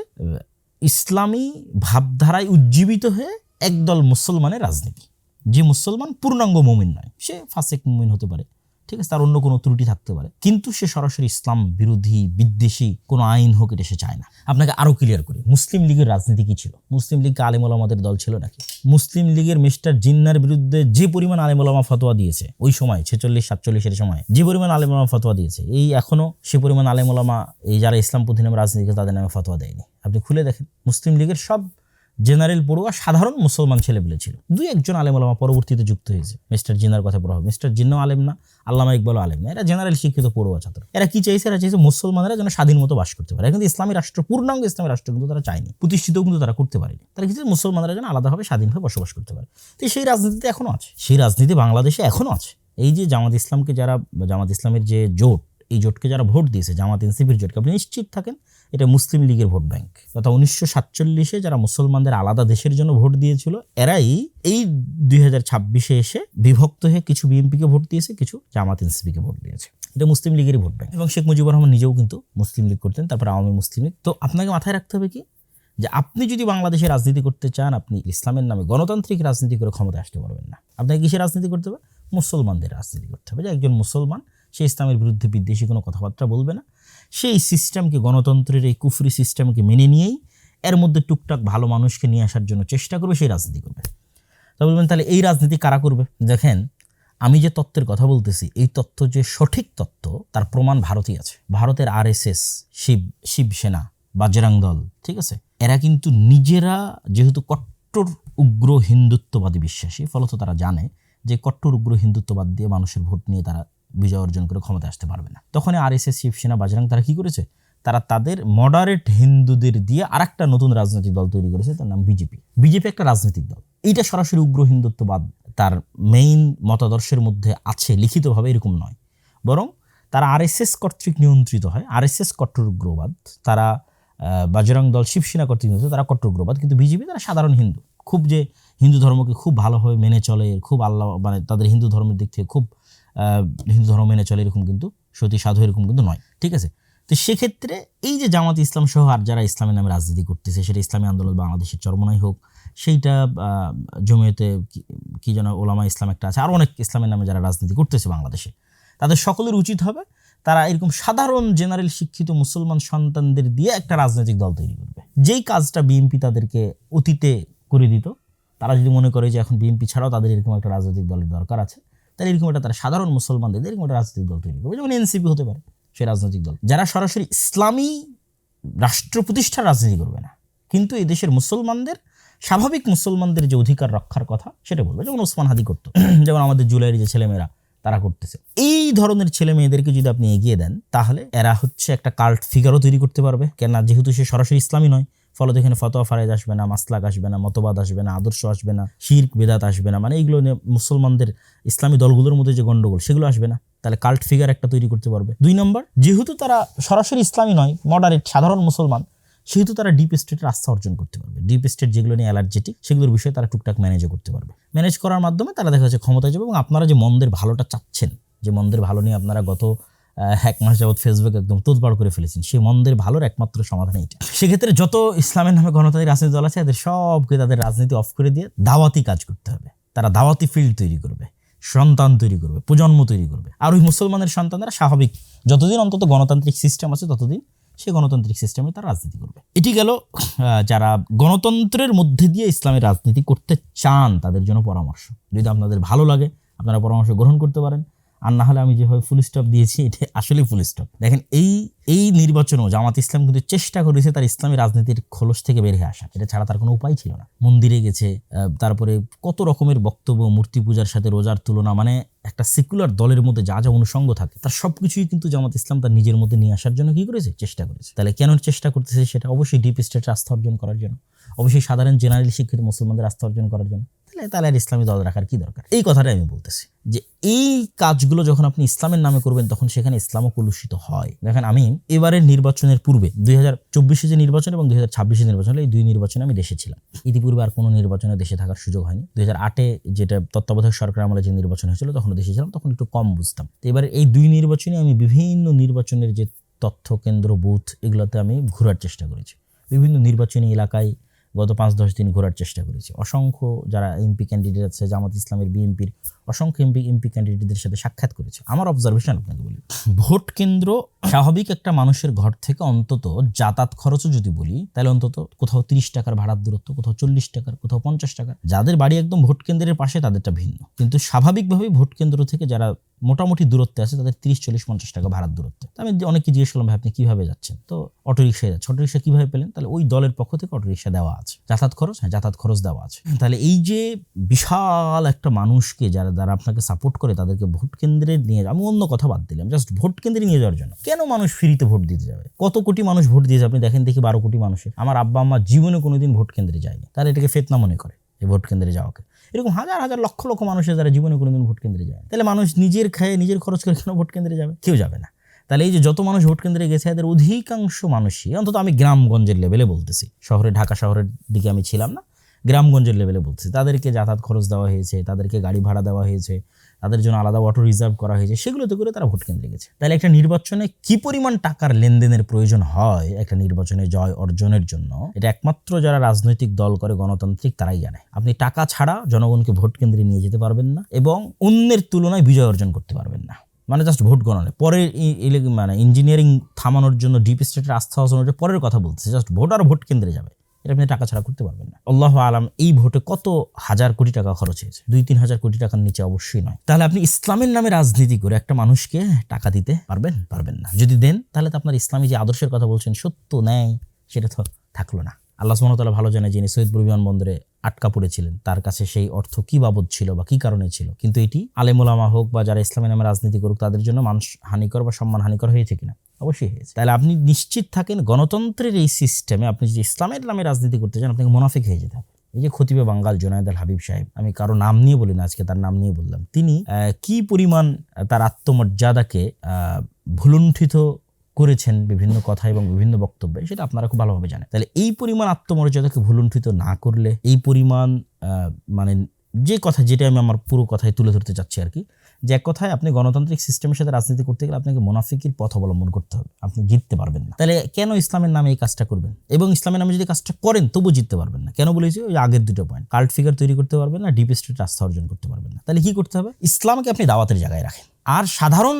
ইসলামী ভাবধারায় উজ্জীবিত হয়ে একদল মুসলমানের রাজনীতি। যে মুসলমান পূর্ণাঙ্গ মুমিন নয়, সে ফাসেক মুমিন হতে পারে, ঠিক আছে, তার অন্য কোনো ত্রুটি থাকতে পারে, কিন্তু সে সরাসরি ইসলাম বিরোধী বিদ্বেষী কোনো আইন হোক এটা সে চায় না। আপনাকে আরো ক্লিয়ার করি, মুসলিম লীগের রাজনীতি কি ছিল? মুসলিম লীগ আলেম ওলামাদের দল ছিল নাকি? মুসলিম লীগের মিস্টার জিন্নার বিরুদ্ধে যে পরিমাণ আলেম ওলামা ফতোয়া দিয়েছে ওই সময় 46-47 সময়, যে পরিমাণ আলেম ওলামা ফতোয়া দিয়েছে, এই এখনো সে পরিমাণ আলেম ওলামা এই যারা ইসলামপন্থী নামে রাজনীতি করে তাদের নামে ফতোয়া দেয়নি। আপনি খুলে দেখেন, মুসলিম লীগের সব জেনারেল পড়ুয়া সাধারণ মুসলমান ছেলেপেলে ছিল। 2-1জন আলেম ওলামা পরবর্তীতে যুক্ত হয়েছে মিস্টার জিন্নার কথা প্রভাব। মিস্টার জিন্নাও আলেম না, আল্লামা ইকবালও আলেম না, এরা জেনারেল শিক্ষিত পড়ুয়া ছাত্র। এরা কি চাইছে? এরা চাইছে মুসলমানরা যেন স্বাধীন মতো বাস করতে পারে। কিন্তু ইসলামী রাষ্ট্র, পূর্ণাঙ্গ ইসলামী রাষ্ট্র কিন্তু তারা চায়নি, প্রতিষ্ঠিতও কিন্তু তারা করতে পারেনি। তারা কিছু মুসলমানরা যেন আলাদাভাবে স্বাধীনভাবে বসবাস করতে পারে। তো সেই রাজনীতিতে এখনো আছে, সেই রাজনীতি বাংলাদেশে এখনো আছে। এই যে জামাত ইসলামকে যারা, জামাত ইসলামের যে জোট, এই জোটকে যারা ভোট দিয়েছে, জামাত এনসিপির জোটকে, আপনি নিশ্চিত থাকেন এটা মুসলিম লীগের ভোট ব্যাংক। তথা 1947-এ যারা মুসলমানদের আলাদা দেশের জন্য ভোট দিয়েছিল, এরাই এই 2026-এ এসে বিভক্ত হয়ে কিছু বিএনপিকে ভোট দিয়েছে, কিছু জামাত এনসিপিকে ভোট দিয়েছে। এটা মুসলিম লীগেরই ভোট ব্যাংক। এবং শেখ মুজিবুর রহমান নিজেও কিন্তু মুসলিম লীগ করতেন, তারপর আওয়ামী মুসলিম লীগ। তো আপনাকে মাথায় রাখতে হবে কি, যে আপনি যদি বাংলাদেশে রাজনীতি করতে চান, আপনি ইসলামের নামে গণতান্ত্রিক রাজনীতি করে ক্ষমতায় আসতে পারবেন না। আপনাকে কিসের রাজনীতি করতে হবে? মুসলমানদের রাজনীতি করতে হবে। যে একজন মুসলমান, সে ইসলামের বিরুদ্ধে বিদ্বেষী কোনো কথাবার্তা বলবে না, সেই সিস্টেমকে, গণতন্ত্রের এই কুফরি সিস্টেমকে মেনে নিয়েই এর মধ্যে টুকটাক ভালো মানুষকে নিয়ে আসার জন্য চেষ্টা করবে, সেই রাজনীতি করবে। তা বলবেন তাহলে এই রাজনীতি কারা করবে? দেখেন, আমি যে তত্ত্বের কথা বলতেছি এই তত্ত্ব যে সঠিক তত্ত্ব তার প্রমাণ ভারতেই আছে। ভারতের RSS, শিবসেনা, বাজরাং দল, ঠিক আছে, এরা কিন্তু নিজেরা যেহেতু কট্টর উগ্র হিন্দুত্ববাদী বিশ্বাসী, ফলত তারা জানে যে কট্টর উগ্র হিন্দুত্ববাদ দিয়ে মানুষের ভোট নিয়ে তারা বিজয় অর্জন করে ক্ষমতায় আসতে পারবে না। তখন RSS, শিবসেনা, বাজরাং তারা কি করেছে, তারা তাদের মডারেট হিন্দুদের দিয়ে আরেকটা নতুন রাজনৈতিক দল তৈরি করেছে, তার নাম বিজেপি। বিজেপি একটা রাজনৈতিক দল, এইটা সরাসরি উগ্র হিন্দুত্ববাদ তার মেইন মতাদর্শের মধ্যে আছে লিখিতভাবে এরকম নয়, বরং তারা RSS কর্তৃক নিয়ন্ত্রিত হয়। RSS কট্টর উগ্রবাদ, তারা বাজরং দল, শিবসেনা কর্তৃক নিয়ন্ত্রিত, তারা কট্টর উগ্রবাদ। কিন্তু বিজেপি তারা সাধারণ হিন্দু, খুব যে হিন্দু ধর্মকে খুব ভালোভাবে মেনে চলে, খুব আল্লাহ মানে তাদের হিন্দু ধর্মের দিক থেকে খুব হিন্দু ধর্ম মেনে চলে এরকম কিন্তু সতী সাধু এরকম কিন্তু নয়, ঠিক আছে। তো সেক্ষেত্রে এই যে জামাত ইসলাম সহ আর যারা ইসলামের নামে রাজনীতি করতেছে, সেটা ইসলামী আন্দোলন বাংলাদেশের চরমনাই হোক, সেইটা জমিয়তে কি যেন ওলামা ইসলাম একটা আছে, আরও অনেক ইসলামের নামে যারা রাজনীতি করতেছে বাংলাদেশে, তাদের সকলের উচিত হবে তারা এরকম সাধারণ জেনারেল শিক্ষিত মুসলমান সন্তানদের দিয়ে একটা রাজনৈতিক দল তৈরি করবে। যেই কাজটা বিএনপি তাদেরকে অতীতে করে দিত, তারা যদি মনে করে যে এখন বিএনপি ছাড়াও তাদের এরকম একটা রাজনৈতিক দলের দরকার আছে, তাহলে এরকম একটা তারা সাধারণ মুসলমানদের এরকম একটা রাজনৈতিক দল তৈরি করবে, যেমন এনসিপি হতে পারে সেই রাজনৈতিক দল, যারা সরাসরি ইসলামী রাষ্ট্র প্রতিষ্ঠার রাজনীতি করবে না, কিন্তু এই দেশের মুসলমানদের, স্বাভাবিক মুসলমানদের যে অধিকার রক্ষার কথা সেটা বলবে, যেমন ওসমান হাদি করতো, যেমন আমাদের জুলাইয়ের যে ছেলেমেয়েরা তারা করতেছে। এই ধরনের ছেলে মেয়েদেরকে যদি আপনি এগিয়ে দেন, তাহলে এরা হচ্ছে একটা কাল্ট ফিগারও তৈরি করতে পারবে, কেননা যেহেতু সে সরাসরি ইসলামী নয়, ফলত এখানে ফতোয়া ফারাইজ আসবে না, মাসলাক আসবে না, মতবাদ আসবে না, আদর্শ আসবে না, শিরক বেদাত আসবে না, মানে এইগুলো নিয়ে মুসলমানদের ইসলামী দলগুলোর মধ্যে যে গন্ডগোল সেগুলো আসবে না। তাহলে কাল্ট ফিগার একটা তৈরি করতে পারবে। 2 নম্বর, যেহেতু তারা সরাসরি ইসলামী নয়, মডারেট সাধারণ মুসলমান, সেহেতু তারা ডিপ স্টেটের আস্থা অর্জন করতে পারবে। ডিপ স্টেট যেগুলো নিয়ে অ্যালার্জেটিক, সেগুলোর বিষয়ে তারা টুকটাক ম্যানেজও করতে পারবে। ম্যানেজ করার মাধ্যমে তারা দেখা যাচ্ছে ক্ষমতায় যাবে, এবং আপনারা যে মন্দের ভালোটা চাচ্ছেন, যে মন্দের ভালো নিয়ে আপনারা গত 1 মাস যাবৎ ফেসবুক একদম তোলপাড় করে ফেলেছেন, সেই মন্দের ভালোর একমাত্র সমাধান এইটা। সেক্ষেত্রে যত ইসলামের নামে গণতান্ত্রিক রাজনীতি দল আছে, এদের সবকে তাদের রাজনীতি অফ করে দিয়ে দাওয়াতি কাজ করতে হবে। তারা দাওয়াতি ফিল্ড তৈরি করবে, সন্তান তৈরি করবে, প্রজন্ম তৈরি করবে। আর ওই মুসলমানের সন্তানরা স্বাভাবিক যতদিন অন্তত গণতান্ত্রিক সিস্টেম আছে ততদিন সেই গণতান্ত্রিক সিস্টেমে তারা রাজনীতি করবে। এটি গেল যারা গণতন্ত্রের মধ্যে দিয়ে ইসলামের রাজনীতি করতে চান তাদের জন্য পরামর্শ। যদি আপনাদের ভালো লাগে আপনারা পরামর্শ গ্রহণ করতে পারেন, আর না হলে আমি যেভাবে ফুল স্টপ দিয়েছি এটা আসলেই ফুল স্টপ। দেখেন এই নির্বাচনেও জামাত ইসলাম কিন্তু চেষ্টা করেছে তার ইসলামী রাজনীতির খোলস থেকে বের হয়ে আসা, এটা ছাড়া তার কোনো উপায় ছিল না। মন্দিরে গেছে, তারপরে কত রকমের বক্তব্য, মূর্তি পূজার সাথে রোজার তুলনা, মানে একটা সেকুলার দলের মধ্যে যা যা অনুষঙ্গ থাকে তার সবকিছুই কিন্তু জামাত ইসলাম তার নিজের মধ্যে নিয়ে আসার জন্য কি করেছে, চেষ্টা করেছে। তাহলে কেন চেষ্টা করতেছে, সেটা অবশ্যই ডিপ স্টেটের আস্থা অর্জন করার জন্য, অবশ্যই সাধারণ জেনারেল শিক্ষিত মুসলমানদের আস্থা অর্জন করার জন্য। তাহলে আর ইসলামী দল রাখার কি দরকার? এই কথাটাই আমি বলতেছি, যে এই কাজগুলো যখন আপনি ইসলামের নামে করবেন তখন সেখানে ইসলামও কলুষিত হয়। দেখেন, আমি এবারের নির্বাচনের পূর্বে 2024 যে নির্বাচন এবং 2026 নির্বাচন, এই 2 নির্বাচনে আমি দেশে ছিলাম। ইতিপূর্বে আর কোনো নির্বাচনে দেশে থাকার সুযোগ হয়নি। 2008 যেটা তত্ত্বাবধায়ক সরকার আমলে যে নির্বাচন হয়েছিল তখন দেশে ছিলাম, তখন একটু কম বুঝতাম। তো এবারে এই 2 নির্বাচনে আমি বিভিন্ন নির্বাচনের যে তথ্য কেন্দ্র, বুথ, এগুলোতে আমি ঘোরার চেষ্টা করেছি। বিভিন্ন নির্বাচনী এলাকায় গত 5-10 দিন ঘোরার চেষ্টা করেছি। অসংখ্য যারা এমপি ক্যান্ডিডেট আছে জামাত ইসলামের, বিএনপির অসংখ্য এমপি ক্যান্ডিডেটদের সাথে সাক্ষাৎ করেছি। আমার অবজারভেশন আপনাকে বলি, ভোট কেন্দ্র স্বাভাবিক একটা মানুষের ঘর থেকে অন্তত যাতায়াত খরচও যদি বলি, তাহলে অন্তত কোথাও 30 টাকার ভাড়ার দূরত্ব, কোথাও 40 টাকার, কোথাও 50 টাকার। যাদের বাড়ি একদম ভোট কেন্দ্রের পাশে তাদেরটা ভিন্ন, কিন্তু স্বাভাবিকভাবেই ভোট কেন্দ্র থেকে যারা মোটামুটি দূরত্বে আছে তাদের 30, 40, 50 টাকা ভাড়ার দূরত্বে। আমি অনেককে জিজ্ঞেস করলাম, ভাই আপনি কিভাবে যাচ্ছেন? তো অটোরিক্সায় যাচ্ছে। অটোরিক্সা কিভাবে পেলেন? তাহলে ওই দলের পক্ষ থেকে অটোরিক্সা দেওয়া আছে। যাতায়াত খরচ, হ্যাঁ যাতায়াত খরচ দেওয়া আছে। তাহলে এই যে বিশাল একটা মানুষকে যারা আপনাকে সাপোর্ট করে তাদেরকে ভোট কেন্দ্রে নিয়ে, আমি অন্য কথা বাদ দিলাম, জাস্ট ভোট কেন্দ্রে নিয়ে যাওয়ার জন্য কেন মানুষ ফ্রিতে ভোট দিতে যাবে? কত কোটি মানুষ ভোট দিয়েছে আপনি দেখেন, দেখি 12 কোটি মানুষের। আমার আব্বা আম্মা জীবনে কোনোদিন ভোট কেন্দ্রে যায়নি, তারা এটাকে ফেতনা মনে করে এই ভোট কেন্দ্রে যাওয়াকে। এরকম হাজার হাজার লক্ষ লক্ষ মানুষের যারা জীবনে কোনোদিন ভোট কেন্দ্রে যায়, তাহলে মানুষ নিজের খায়ে নিজের খরচ করে কেন ভোট কেন্দ্রে যাবে? কেউ যাবে না। তাহলে এই যে যত মানুষ ভোট কেন্দ্রে গেছে এদের অধিকাংশ মানুষই, অন্তত আমি গ্রামগঞ্জের লেভেলে বলতেছি, শহরে ঢাকা শহরের দিকে আমি ছিলাম না, গ্রামগঞ্জের লেভেলে বলতেছি, তাদেরকে যাতায়াত খরচ দেওয়া হয়েছে, তাদেরকে গাড়ি ভাড়া দেওয়া হয়েছে, তাদের জন্য আলাদা অটো রিজার্ভ করা হয়েছে, সেগুলোতে করে তারা ভোট কেন্দ্রে গেছে। তাহলে একটা নির্বাচনে কি পরিমাণ টাকার লেনদেনের প্রয়োজন হয় একটা নির্বাচনে জয় অর্জনের জন্য, এটা একমাত্র যারা রাজনৈতিক দল করে গণতান্ত্রিক তারাই জানে। আপনি টাকা ছাড়া জনগণকে ভোট কেন্দ্রে নিয়ে যেতে পারবেন না এবং অন্যের তুলনায় বিজয় অর্জন করতে পারবেন না। মানে জাস্ট ভোট গণনা পরে, মানে ইঞ্জিনিয়ারিং থামানোর জন্য ডিপ স্টেটের আস্থা অর্জনের পরের কথা বলতেছে, জাস্ট ভোট আর ভোট কেন্দ্রে যাবে, এটা আপনি টাকা ছাড়া করতে পারবেন না। আল্লাহু আলাম এই ভোটে কত হাজার কোটি টাকা খরচ হয়েছে, 2-3 হাজার কোটি টাকার নিচে অবশ্যই নয়। তাহলে আপনি ইসলামের নামে রাজনীতি করে একটা মানুষকে টাকা দিতে পারবেন? পারবেন না। যদি দেন তাহলে তো আপনার ইসলামী যে আদর্শের কথা বলছেন সত্য ন্যায় সেটা তো থাকলো না। আল্লাহ সুবহানাহু ওয়া তাআলা ভালো জানে যিনি সৈয়দপুর বিমানবন্দরে আটকা পড়েছিলেন তার কাছে সেই অর্থ কি বাবদ ছিল বা কি কারণে ছিল, কিন্তু এটি আলেম ওলামা হোক বা যারা ইসলামের নামে রাজনীতি করুক তাদের জন্য মানুষ হানিকর বা সম্মান হানিকর হয়েছে কিনা? অবশ্যই হয়েছে। তাহলে আপনি নিশ্চিত থাকেন গণতন্ত্রের এই সিস্টেমে আপনি যদি ইসলামের নামে রাজনীতি করতে চান আপনাকে মুনাফিক হয়ে যেতে হবে। এই যে খতিবে বাঙ্গাল জুনায়েদ আল হাবিব সাহেব, আমি কারো নাম নিয়ে বলি না, আজকে তার নাম নিয়ে বললাম, তিনি কি পরিমাণ তার আত্মমর্যাদাকে ভুলুণ্ঠিত করেছেন বিভিন্ন কথা এবং বিভিন্ন বক্তব্যে, সেটা আপনারা খুব ভালোভাবে জানেন। তাহলে এই পরিমাণ আত্মমর্যাদাকে ভুলুণ্ঠিত না করলে, এই পরিমাণ মানে যে কথা যেটা আমি আমার পুরো কথায় তুলে ধরতে চাচ্ছি আর কি, যে এক কথায় আপনি গণতান্ত্রিক সিস্টেমের সাথে রাজনীতি করতে গেলে আপনাকে মুনাফিকির পথ অবলম্বন করতে হবে, আপনি জিততে পারবেন না। তাহলে কেন ইসলামের নামে এই কাজটা করবেন? এবং ইসলামের নামে যদি কাজটা করেন তবু জিততে পারবেন না। কেন বলেছি? ওই আগের দুটো পয়েন্ট, কাল্ট ফিগার তৈরি করতে পারবেন না, ডিপ স্টেট আস্থা অর্জন করতে পারবেন না। তাহলে কি করতে হবে? ইসলামকে আপনি দাওয়াতের জায়গায় রাখেন, আর সাধারণ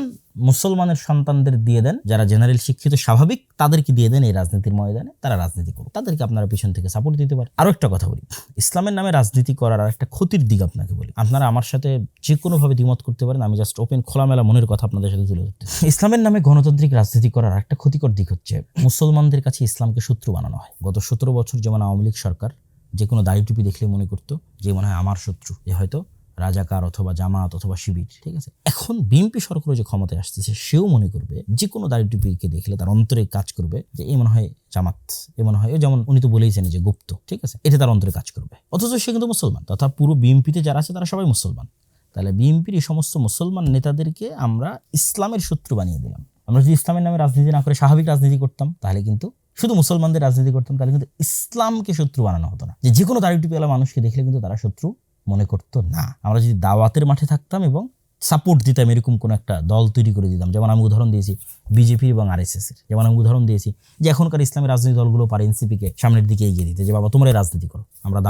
মুসলমানের সন্তানদের দিয়ে দেন, যারা জেনারেল শিক্ষিত স্বাভাবিক তাদেরকে দিয়ে দেন এই রাজনীতির ময়দানে, তারা রাজনীতি করুক, তাদেরকে আপনারা পিছন থেকে সাপোর্ট দিতে পারেন। আরো একটা কথা বলি, ইসলামের নামে রাজনীতি করার আর একটা ক্ষতির দিক আপনাকে বলি। আপনারা আমার সাথে যে কোনোভাবে দ্বিমত করতে পারেন, আমি জাস্ট ওপেন খোলামেলা মনের কথা আপনাদের সাথে তুলে ধরতে। ইসলামের নামে গণতান্ত্রিক রাজনীতি করার একটা ক্ষতিকর দিক হচ্ছে মুসলমানদের কাছে ইসলামকে শত্রু বানানো হয়। গত 17 বছর যেমন আওয়ামী লীগ সরকার যে কোনো দাড়ি টুপি দেখলে মনে করতো যে মনে হয় আমার শত্রু, এ হয়তো রাজাকার অথবা জামাত অথবা শিবির, ঠিক আছে। এখন বিএনপি সরকার যে ক্ষমতায় আসতেছে সেও মনে করবে যে কোনো দাড়ি টুপিকে দেখলে তার অন্তরে কাজ করবে যে এই মনে হয় জামাত, এ মনে হয়, যেমন উনি তো বলেইছেন যে গুপ্ত, ঠিক আছে, এটা তার অন্তরে কাজ করবে। অথচ সে কিন্তু মুসলমান, তথা পুরো বিএনপিতে যারা আছে তারা সবাই মুসলমান। তাহলে বিএনপির এই সমস্ত মুসলমান নেতাদেরকে আমরা ইসলামের শত্রু বানিয়ে দিলাম। আমরা যদি ইসলামের নামে রাজনীতি না করে স্বাভাবিক রাজনীতি করতাম, তাহলে কিন্তু শুধু মুসলমানদের রাজনীতি করতাম, তাহলে কিন্তু ইসলামকে শত্রু বানানো হতো না। যে কোনো দাড়ি টুপিওয়ালা মানুষকে দেখলে কিন্তু তারা শত্রু মনে করতো না। আমরা যদি দাওয়াতের মাঠে থাকতাম এবং সাপোর্ট দিতাম, এরকম কোন একটা দল তৈরি করে দিতাম, যেমন আমি উদাহরণ দিয়েছি বিজেপি এবং আরএসএস এর, যেমন আমি উদাহরণ দিয়েছি যে এখনকার ইসলামী রাজনৈতিক দলগুলো পারে এনসিপিকে সামনের দিকে এগিয়ে দিতে, যে বাবা তোমরাই রাজনীতি করো, আমরা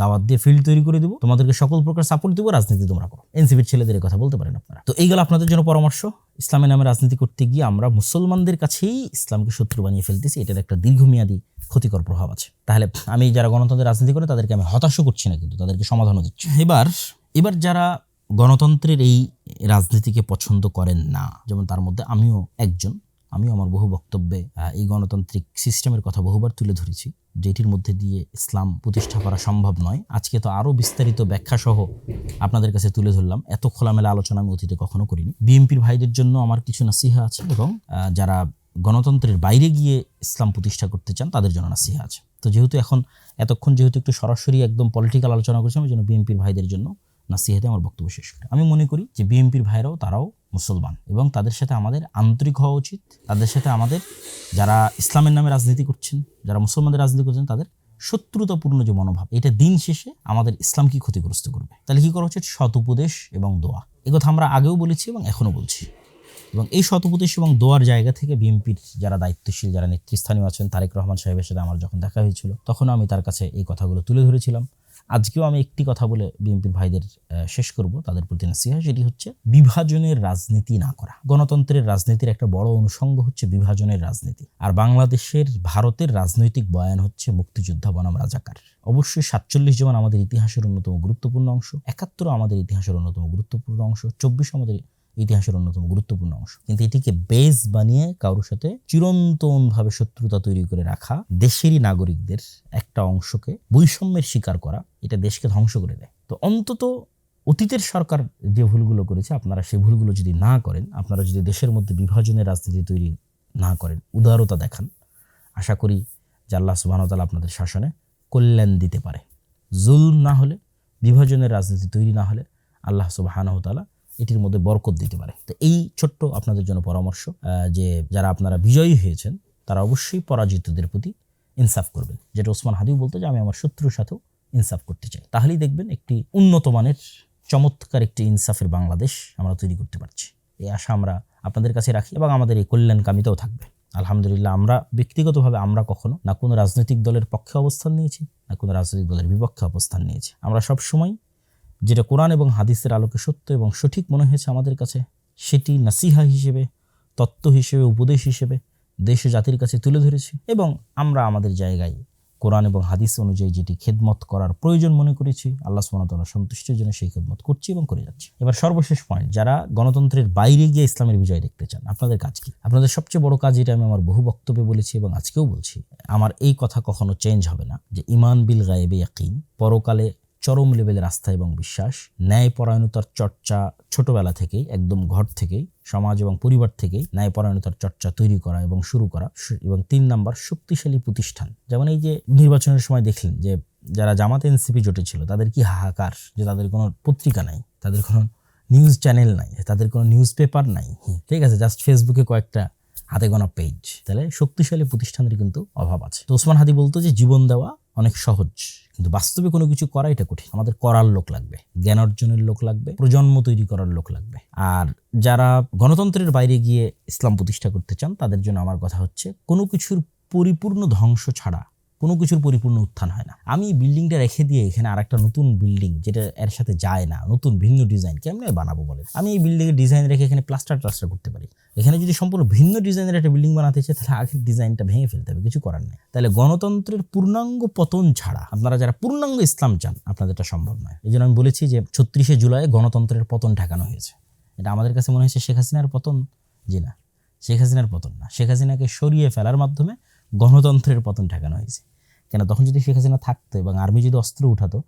দাওয়াত দিয়ে ফিল্ড তৈরি করে দেবো, তোমাদেরকে সকল প্রকার সাপোর্ট দেবো, রাজনীতি তোমরা করো। এনসিপির ছেলেদের কথা বলতে পারেন আপনারা। তো এইগুলো আপনাদের জন্য পরামর্শ। ইসলামের নামে রাজনীতি করতে গিয়ে আমরা মুসলমানদের কাছেই ইসলামকে শত্রু বানিয়ে ফেলতেছি, এটার একটা দীর্ঘমেয়াদী ক্ষতিকর প্রভাব আছে। তাহলে আমি যারা গণতন্ত্রের রাজনীতি করে তাদেরকে আমি হতাশও করছি না, কিন্তু তাদেরকে সমাধানও দিচ্ছি। এবার যারা গণতন্ত্রের এই রাজনীতিকে পছন্দ করেন না, যেমন তার মধ্যে আমিও একজন, আমিও আমার বহু বক্তব্যে এই গণতান্ত্রিক সিস্টেমের কথা বহুবার তুলে ধরেছি, যেটির মধ্যে দিয়ে ইসলাম প্রতিষ্ঠা করা সম্ভব নয়। আজকে তো আরও বিস্তারিত ব্যাখ্যা সহ আপনাদের কাছে তুলে ধরলাম, এত খোলামেলা আলোচনা আমি অতীতে কখনো করিনি। বিএনপির ভাইদের জন্য আমার কিছু নাসিহা আছে, এবং যারা গণতন্ত্রের বাইরে গিয়ে ইসলাম প্রতিষ্ঠা করতে চান তাদের জন্য নাসিহা আছে। তো যেহেতু এতক্ষণ যেহেতু একটু সরাসরি একদম পলিটিক্যাল আলোচনা করছিলাম, এই জন্য বিএনপির ভাইদের জন্য নাসিহাতে আমার বক্তব্য শেষ করি। আমি মনে করি যে বিএনপির ভাইরাও তারাও মুসলমান, এবং তাদের সাথে আমাদের আন্তরিক হওয়া উচিত। তাদের সাথে আমাদের, যারা ইসলামের নামে রাজনীতি করছেন, যারা মুসলমানদের রাজনীতি করছেন, তাদের শত্রুতাপূর্ণ যে মনোভাব, এটা দিন শেষে আমাদের ইসলামকে ক্ষতিগ্রস্ত করবে। তাহলে কি করা উচিত? সৎ উপদেশ এবং দোয়া। একথা আমরা আগেও বলেছি এবং এখনো বলছি। এবং এই সৎ উপদেশ এবং দোয়ার জায়গা থেকে বিএনপির যারা দায়িত্বশীল, যারা নেতৃস্থানীয় আছেন, তারেক রহমান সাহেবের সাথে আমার যখন দেখা হয়েছিল তখন আমি তার কাছে এই কথাগুলো তুলে ধরেছিলাম। আজকেও আমি একটি কথা বলে বিএনপির ভাইদের শেষ করব, তাদের প্রতি নাসিহা, সেটি হচ্ছে বিভাজনের রাজনীতি না করা। গণতন্ত্রের রাজনীতির একটা বড় অনুষঙ্গ হচ্ছে বিভাজনের রাজনীতি। আর বাংলাদেশের, ভারতের রাজনৈতিক বয়ান হচ্ছে মুক্তিযোদ্ধা বনাম রাজাকার। অবশ্যই 47 যেমন আমাদের ইতিহাসের অন্যতম গুরুত্বপূর্ণ অংশ, 71 আমাদের ইতিহাসের অন্যতম গুরুত্বপূর্ণ অংশ, 24 আমাদের ইতিহাসের অন্যতম গুরুত্বপূর্ণ অংশ, কিন্তু এটিকে বেস বানিয়ে কারোর সাথে চিরন্তনভাবে শত্রুতা তৈরি করে রাখা, দেশেরই নাগরিকদের একটা অংশকে বৈষম্যের শিকার করা, এটা দেশকে ধ্বংস করে দেয়। তো অন্তত অতীতের সরকার যে ভুলগুলো করেছে, আপনারা সেই ভুলগুলো যদি না করেন, আপনারা যদি দেশের মধ্যে বিভাজনের রাজনীতি তৈরি না করেন, উদারতা দেখান, আশা করি যে আল্লাহ সুবহানাহু ওয়া তাআলা আপনাদের শাসনে কল্যাণ দিতে পারে। জুলম না হলে, বিভাজনের রাজনীতি তৈরি না হলে আল্লাহ সুবহানাহু ওয়া তাআলা এটির মধ্যে বরকত দিতে পারে। তো এই ছোট্ট আপনাদের জন্য পরামর্শ, যে যারা আপনারা বিজয়ী হয়েছেন তারা অবশ্যই পরাজিতদের প্রতি ইনসাফ করবেন, যেটা ওসমান হাদিও বলতো যে আমি আমার শত্রুর সাথেও ইনসাফ করতে চাই। তাহলেই দেখবেন একটি উন্নত মানের চমৎকার একটি ইনসাফের বাংলাদেশ আমরা তৈরি করতে পারছি। এই আশা আমরা আপনাদের কাছে রাখি, এবং আমাদের এই কল্যাণকামিতাও থাকবে। আলহামদুলিল্লাহ, আমরা ব্যক্তিগতভাবে আমরা কখনো না কোনো রাজনৈতিক দলের পক্ষে অবস্থান নিয়েছি, না কোনো রাজনৈতিক দলের বিপক্ষে অবস্থান নিয়েছি। আমরা সবসময় যেটা কোরআন এবং হাদিসের আলোকে সত্য এবং সঠিক মনে হয়েছে আমাদের কাছে, সেটি নাসিহা হিসেবে, তত্ত্ব হিসেবে, উপদেশ হিসেবে দেশ ও জাতির কাছে তুলে ধরেছি, এবং আমরা আমাদের জায়গায় কোরআন এবং হাদিস অনুযায়ী যেটি খেদমত করার প্রয়োজন মনে করেছি, আল্লাহ সুবহানাহু ওয়া তাআলার সন্তুষ্টির জন্য সেই খেদমত করছি এবং করে যাচ্ছি। এবার সর্বশেষ পয়েন্ট, যারা গণতন্ত্রের বাইরে গিয়ে ইসলামের বিজয় দেখতে চান, আপনাদের কাজ কি? আপনাদের সবচেয়ে বড় কাজ, এটা আমি আমার বহু বক্তব্যে বলেছি এবং আজকেও বলছি, আমার এই কথা কখনো চেঞ্জ হবে না, যে ঈমান বিল গায়বে ইয়াকিন, পরকালে চরম লেভেলের আস্থা এবং বিশ্বাস, ন্যায়পরায়ণতার চর্চা ছোটবেলা থেকেই, একদম ঘর থেকেই, সমাজ এবং পরিবার থেকেই ন্যায়পরায়ণতার চর্চা তৈরি করা এবং শুরু করা। এবং 3 নাম্বার, শক্তিশালী প্রতিষ্ঠান। যেমন এই যে নির্বাচনের সময় দেখলেন যে যারা জামাত এনসিপি জোটে ছিল, তাদের কি হাহাকার, যে তাদের কোনো পত্রিকা নাই, তাদের কোনো নিউজ চ্যানেল নাই, তাদের কোনো নিউজ পেপার নাই, ঠিক আছে, জাস্ট ফেসবুকে কয়েকটা হাতে গোনা পেজ। তাহলে শক্তিশালী প্রতিষ্ঠানের কিন্তু অভাব আছে। তো ওসমান হাদি বলতো যে জীবন দেওয়া অনেক সহজ, কিন্তু বাস্তবে কোনো কিছু করা এটা কঠিন। আমাদের করার লোক লাগবে, জ্ঞান অর্জনের লোক লাগবে, প্রজন্ম তৈরি করার লোক লাগবে। আর যারা গণতন্ত্রের বাইরে গিয়ে ইসলাম প্রতিষ্ঠা করতে চান, তাদের জন্য আমার কথা হচ্ছে, কোনো কিছুর পরিপূর্ণ ধ্বংস ছাড়া কোনো কিছুর পরিপূর্ণ উত্থান হয় না। আমি বিল্ডিংটা রেখে দিয়ে এখানে আরেকটা নতুন বিল্ডিং, যেটা এর সাথে যায় না, নতুন ভিন্ন ডিজাইন কেমনে বানাবো বলে? আমি এই বিল্ডিংয়ের ডিজাইন রেখে এখানে প্লাস্টার করতে পারি। এখানে যদি সম্পূর্ণ ভিন্ন ডিজাইনের একটা বিল্ডিং বানাতে চাই, তাহলে আগের ডিজাইনটা ভেঙে ফেলতে হবে, কিছু করার নেই। তাহলে গণতন্ত্রের পূর্ণাঙ্গ পতন ছাড়া, আপনারা যারা পূর্ণাঙ্গ ইসলাম চান, আপনাদের এটা সম্ভব নয়। এই জন্য আমি বলেছি যে 36শে জুলাই গণতন্ত্রের পতন ঠেকানো হয়েছে। এটা আমাদের কাছে মনে হয়েছে শেখ হাসিনার পতন, জি না, শেখ হাসিনার পতন না, শেখ হাসিনাকে সরিয়ে ফেলার মাধ্যমে গণতন্ত্রের পতন ঠেকানো হয়েছে। কেন, তখন যদি শেখ হাসিনা থাকতো এবং আর্মি যদি অস্ত্র উঠাতো,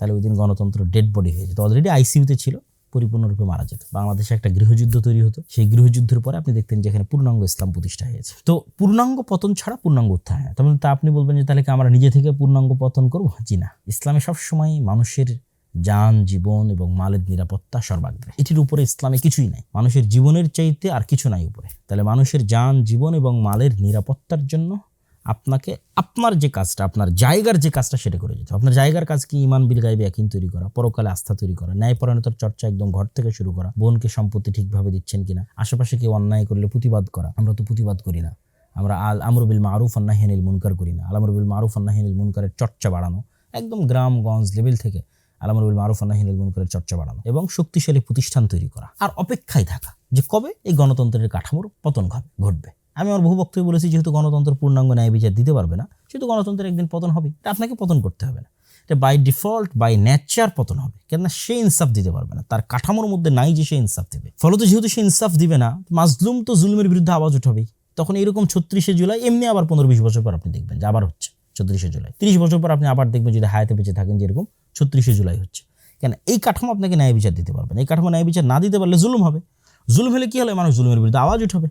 তাহলে ওই দিন গণতন্ত্র ডেড বডি হয়ে যেত। অলরেডি আইসিইউতে ছিল, পরিপূর্ণরূপে মারা যেত। বাংলাদেশে একটা গৃহযুদ্ধ তৈরি হতো, সেই গৃহযুদ্ধের পরে আপনি দেখতেন যে এখানে পূর্ণাঙ্গ ইসলাম প্রতিষ্ঠা হয়েছে। তো পূর্ণাঙ্গ পতন ছাড়া পূর্ণাঙ্গ উত্থান হয় না। তখন তা আপনি বলবেন যে তাহলে কি আমরা নিজে থেকে পূর্ণাঙ্গ পতন করবো? জি না। ইসলামে সবসময় মানুষের যান, জীবন এবং মালের নিরাপত্তা সর্বাগ্রে। এটির উপরে ইসলামে কিছুই নাই, মানুষের জীবনের চাইতে আর কিছু নাই উপরে। তাহলে মানুষের যান, জীবন এবং মালের নিরাপত্তার জন্য আপনাকে আপনার যে কাজটা, আপনার জায়গার যে কাজটা, সেটা করে যেতে। আপনার জায়গার কাজ কি? ঈমান বিল গায়বে ইয়াকিন তৈরি করা, পরকালে আস্থা তৈরি করা, ন্যায়পরায়ণতার চর্চা একদম ঘর থেকে শুরু করা, বোনকে সম্পত্তি ঠিকভাবে দিচ্ছেন কিনা, আশেপাশে কেউ অন্যায় করলে প্রতিবাদ করা। আমরা তো প্রতিবাদ করি না, আমরা আল আমরু বিল মারুফ ওয়ান নাহি আনিল মুনকার করি না। আল আমরু বিল মারুফ ওয়ান নাহি আনিল মুনকারের চর্চা বাড়ানো, একদম গ্রামগঞ্জ লেভেল থেকে আল আমরু বিল মারুফ ওয়ান নাহি আনিল মুনকারের চর্চা বাড়ানো এবং শক্তিশালী প্রতিষ্ঠান তৈরি করা। আর অপেক্ষায় থাকা যে কবে এই গণতন্ত্রের কাঠামোর পতন ঘটবে। আমি আমার বহু বক্তব্যে বলেছি, যেহেতু গণতন্ত্র পূর্ণাঙ্গ ন্যায় বিচার দিতে পারবে না, সেহেতু গণতন্ত্রের একদিন পতন হবে। এটা আপনাকে পতন করতে হবে না, এটা বাই ডিফল্ট, বাই নেচার পতন হবে। কেননা সে ইনসাফ দিতে পারবে না, তার কাঠামোর মধ্যে নাই যে সে ইনসাফ দেবে। ফলত যেহেতু সে ইনসাফ দিবে না, মাজলুম তো জুলুমের বিরুদ্ধে আওয়াজ উঠাবেই। তখন এরকম 36শে জুলাই এমনি আবার 15-20 বছর পর আপনি দেখবেন যে আবার হচ্ছে 36শে জুলাই। 30 বছর পর আপনি আবার দেখবেন, যদি হায়াতে বেঁচে থাকেন, যে এরকম 36শে জুলাই হচ্ছে। কেন? এই কাঠামো আপনাকে ন্যায় বিচার দিতে পারবে না। এই কাঠামো ন্যায় বিচার না দিতে পারলে জুলুম হবে। জুলুম হলে কি হলে? মানুষ জুলুমের বিরুদ্ধে আওয়াজ উঠাবে।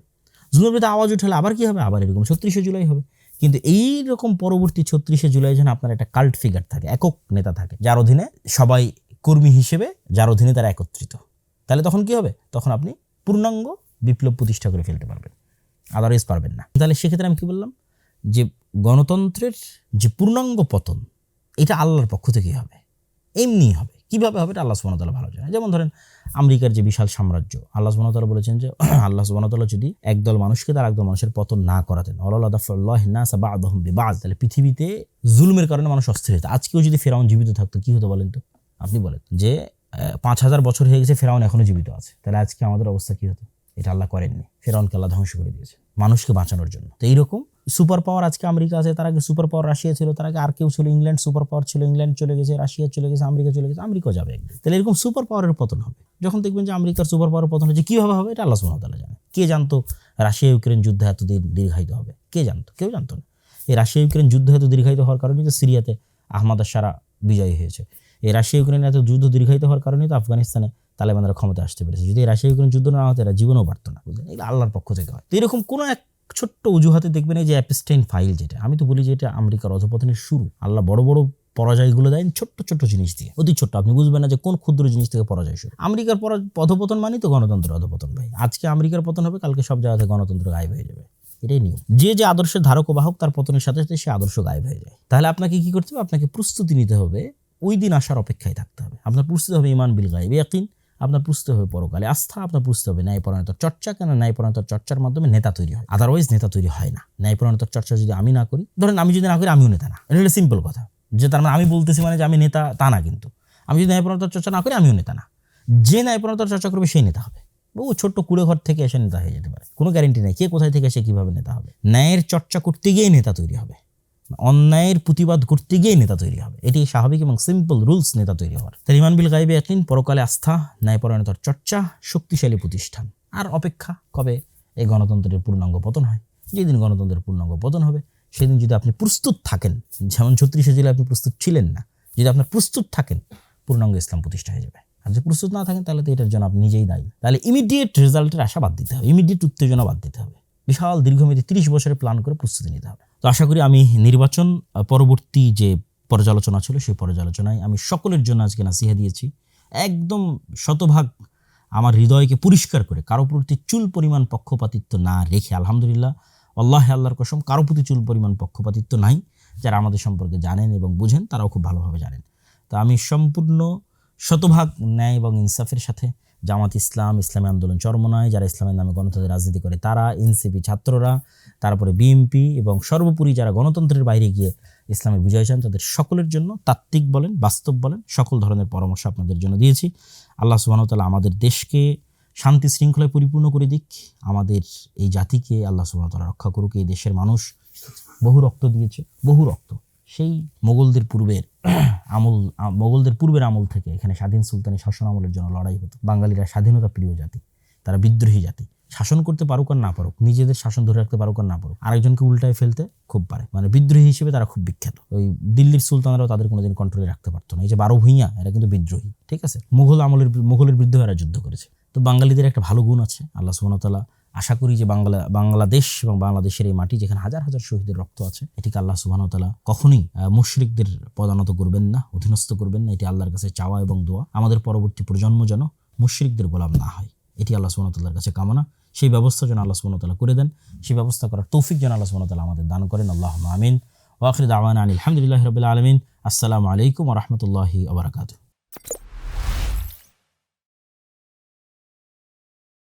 জুলুমের বিরুদ্ধে আওয়াজ উঠালে আবার কি হবে? আবার এরকম 36শে জুলাই হবে। কিন্তু এই রকম পরবর্তী 36শে জুলাই যেন আপনার একটা কাল্ট ফিগার থাকে, একক নেতা থাকে, যার অধীনে সবাই কর্মী হিসেবে, যার অধীনে তারা একত্রিত। তাহলে তখন কি হবে? তখন আপনি পূর্ণাঙ্গ বিপ্লব প্রতিষ্ঠা করে ফেলতে পারবেন, আদারওয়াইজ পারবেন না। তাহলে সেক্ষেত্রে আমি কি বললাম, যে গণতন্ত্রের যে পূর্ণাঙ্গ পতন, এটা আল্লাহর পক্ষ থেকেই হবে, এমনি হবে। কিভাবে হবে? এটা আল্লাহ সুবহানাহু ওয়া তাআলা ভালো জানেন। যেমন ধরেন আমেরিকার যে বিশাল সাম্রাজ্য, আল্লাহ সুবহানাহু ওয়া তাআলা বলেছেন যে আল্লাহ সুবহানাহু ওয়া তাআলা যদি একদল মানুষকে তার একদল মানুষের পতন না করাতেন, ওয়ালাউ দাফাল্লাহি নাস বা'দাহুম বিবা'দ, তাহলে পৃথিবীতে জুলুমের কারণে মানুষ অস্থির হতো। আজকেও যদি ফেরাউন জীবিত থাকতো, কি হতো বলেন তো? আপনি বলেন যে 5000 বছর হয়ে গেছে, ফেরাউন এখনো জীবিত আছে, তাহলে আজকে আমাদের অবস্থা কি হতো? এটা আল্লাহ করেননি, ফেরাউনকে আল্লাহ ধ্বংস করে দিয়েছে মানুষকে বাঁচানোর জন্য। তো এইরকম সুপার পাওয়ার আজকে আমেরিকা আছে, তার আগে সুপার পাওয়ার রাশিয়া ছিল, তার আগে আর কেউ ছিল, ইংল্যান্ড সুপার পাওয়ার ছিল, ইংল্যান্ড চলে গেছে, রাশিয়া চলে গেছে, আমেরিকা চলে গেছে, আমেরিকাও যাবে একদিন। তাহলে এরকম সুপার পাওয়ারের পতন হবে। যখন দেখবেন যে আমেরিকার সুপার পাওয়ারের পতন হচ্ছে, কীভাবে হবে? এটা আল্লাহ সুবহানাহু ওয়া তাআলা জানে। কে জানতো রাশিয়া ইউক্রেন যুদ্ধ এত দীর্ঘায়িত হবে? কে জানতো? কেউ জানতো না। এই রাশিয়া ইউক্রেন যুদ্ধ এত দীর্ঘায়িত হওয়ার কারণে যে সিরিয়াতে আহমদ আশ-শারা বিজয়ী হয়েছে। এই রাশিয়া ইউক্রেন এত যুদ্ধ দীর্ঘায়িত হওয়ার কারণে তো আফগানিস্তানে তালেবানরা ক্ষমতা আসতে পেরেছে। যদি রাশিয়া ইউক্রেন যুদ্ধ না হতো, এরা জীবনও পারতো না। বুঝলেন? এগুলো আল্লাহর পক্ষ থেকে হয়। তো এরকম কোনো এক ছোট্ট অজুহাতে দেখবেন, এই যে অ্যাপস্টাইন ফাইল, যেটা আমি তো বলি যে এটা আমেরিকার অধপতনের শুরু। আল্লাহ বড় বড় পরাজয়গুলো দেন ছোট্ট ছোট্ট জিনিস দিয়ে, অতি ছোট্ট। আপনি বুঝবেন না যে কোন ক্ষুদ্র জিনিস থেকে পরাজয় শুরু। আমেরিকার অধপতন মানে তো গণতন্ত্রের অধপতন ভাই। আজকে আমেরিকার পতন হবে, কালকে সব জায়গাতে গণতন্ত্র গায়েব হয়ে যাবে। এটাই নিয়ম। যে যে আদর্শের ধারক ও বাহক, তার পতনের সাথে সাথে সে আদর্শ গায়েব হয়ে যায়। তাহলে আপনাকে কি করতে হবে? আপনাকে প্রস্তুতি নিতে হবে, ওই দিন আসার অপেক্ষায় থাকতে হবে। আপনার প্রস্তুতি হবে ঈমান বিল গায়বে ইয়াকিন, আপনার প্রস্তুতি হবে পরকালে আস্থা, আপনার প্রস্তুতি হবে ন্যায়পরায়ণতার চর্চা। কেন? ন্যায়পরায়ণতার চর্চার মাধ্যমে নেতা তৈরি হয়, আদারওয়াইজ নেতা তৈরি হয় না। ন্যায়পরায়ণতার চর্চা যদি আমি না করি, ধরেন আমি যদি না করি, আমিও নেতা না। এটা হলো সিম্পল কথা। যে তার মানে আমি বলতেছি মানে যে আমি নেতা, তা না। কিন্তু আমি যদি ন্যায়পরায়ণতার চর্চা না করি, আমিও নেতা না। যে ন্যায়পরায়ণতার চর্চা করবে সেই নেতা হবে। বহু ছোট্ট কুড়ে ঘর থেকে এসে নেতা হয়ে যেতে পারে, কোনো গ্যারেন্টি নেই কে কোথায় থেকে এসে কীভাবে নেতা হবে। ন্যায়ের চর্চা করতে গিয়েই নেতা তৈরি হবে। অন্যায়ের প্রতিবাদ করতে গিয়ে নেতা তৈরি হবে, এটি স্বাভাবিক এবং সিম্পল রুলস নেতা তৈরি হওয়ার। তার ঈমান বিল গায়বে ইয়াকিন, পরকালে আস্থা, ন্যায়পরায়ণতার চর্চা, শক্তিশালী প্রতিষ্ঠান। আর অপেক্ষা কবে এই গণতন্ত্রের পূর্ণাঙ্গ পতন হয়। যেদিন গণতন্ত্রের পূর্ণাঙ্গ পতন হবে সেদিন যদি আপনি প্রস্তুত থাকেন, যেমন 36 জেলায় আপনি প্রস্তুত ছিলেন না, যদি আপনার প্রস্তুত থাকেন পূর্ণাঙ্গ ইসলাম প্রতিষ্ঠা হয়ে যাবে। আর যদি প্রস্তুত না থাকেন তাহলে তো এটার জন্য আপনি নিজেই দায়ী। তাহলে ইমিডিয়েট রেজাল্টের আশা বাদ দিতে হবে, ইমিডিয়েট উত্তেজনা বাদ দিতে হবে, বিশাল দীর্ঘমেয়াদী 30 বছরের প্ল্যান করে প্রস্তুতি নিতে হবে। তো আশা করি আমি নির্বাচন পরবর্তী যে পর্যালোচনা ছিল সেই পর্যালোচনায় আমি সকলের জন্য আজকে নাসিহা দিয়েছি, একদম শতভাগ আমার হৃদয়কে পরিষ্কার করে, কারো প্রতি চুল পরিমাণ পক্ষপাতিত্ব না রেখে, আলহামদুলিল্লাহ আল্লাহ আল্লাহর কসম কারো প্রতি চুল পরিমাণ পক্ষপাতিত্ব নাই। যারা আমাদের সম্পর্কে জানেন এবং বুঝেন তারাও খুব ভালোভাবে জানেন। তো আমি সম্পূর্ণ শতভাগ ন্যায় এবং ইনসাফের সাথে জামাত ইসলাম, ইসলামী আন্দোলন চরমনায়, যারা ইসলামের নামে গণতন্ত্রের রাজনীতি করে তারা, এনসিপি ছাত্ররা, তারপরে বিএনপি এবং সর্বোপরি যারা গণতন্ত্রের বাইরে গিয়ে ইসলামের বিজয় চান তাদের সকলের জন্য তাত্ত্বিক বলেন, বাস্তব বলেন, সকল ধরনের পরামর্শ আপনাদের জন্য দিয়েছি। আল্লাহ সুবহানাহু ওয়া তাআলা আমাদের দেশকে শান্তি শৃঙ্খলায় পরিপূর্ণ করে দিক, আমাদের এই জাতিকে আল্লাহ সুবহানাহু ওয়া তাআলা রক্ষা করুক। এই দেশের মানুষ বহু রক্ত দিয়েছে, বহু রক্ত, সেই মোগলদের পূর্বের আমল থেকে এখানে স্বাধীন সুলতানি শাসন আমলের জন্য লড়াই হতো। বাঙালিরা স্বাধীনতা প্রিয় জাতি, তারা বিদ্রোহী জাতি। শাসন করতে পারুক আর না পারুক, নিজেদের শাসন ধরে রাখতে পারুক আর না পারুক, আরেকজনকে উল্টায় ফেলতে খুব পারে, মানে বিদ্রোহী হিসেবে তারা খুব বিখ্যাত। ওই দিল্লির সুলতানরাও তাদের কোনোদিন কন্ট্রোলে রাখতে পারতো না। এই যে 12 ভূঁইয়া, এরা কিন্তু বিদ্রোহী, ঠিক আছে, মোগলের বিরুদ্ধে এরা যুদ্ধ করেছে। তো বাঙালিদের একটা ভালো গুণ আছে, আল্লাহ সুবহানাহু ওয়া তাআলা আশা করি যে বাংলাদেশ এবং বাংলাদেশের এই মাটি যেখানে হাজার হাজার শহীদের রক্ত আছে, এটিকে আল্লাহ সুবহানাহু ওয়া তাআলা কখনোই মুশরিকদের পদানত করবেন না, অধীনস্থ করবেন না। এটি আল্লাহর কাছে চাওয়া এবং দোয়া, আমাদের পরবর্তী প্রজন্ম যেন মুশরিকদের গোলাম না হয়, এটি আল্লাহ সুবহানাহু ওয়া তাআলার কাছে কামনা। সেই ব্যবস্থা যেন আল্লাহ সুবহানাহু ওয়া তাআলা করে দেন, সেই ব্যবস্থা করার তৌফিক যেন আল্লাহ সুবহানাহু ওয়া তাআলা আমাদের দান করেন। আল্লাহুম্মা আমিন। ওয়া আখিরু দাওয়ানা আলহামদুলিল্লাহি রাব্বিল আলামিন। আসসালামু আলাইকুম ওয়া রাহমাতুল্লাহি ওয়া বারাকাতুহু।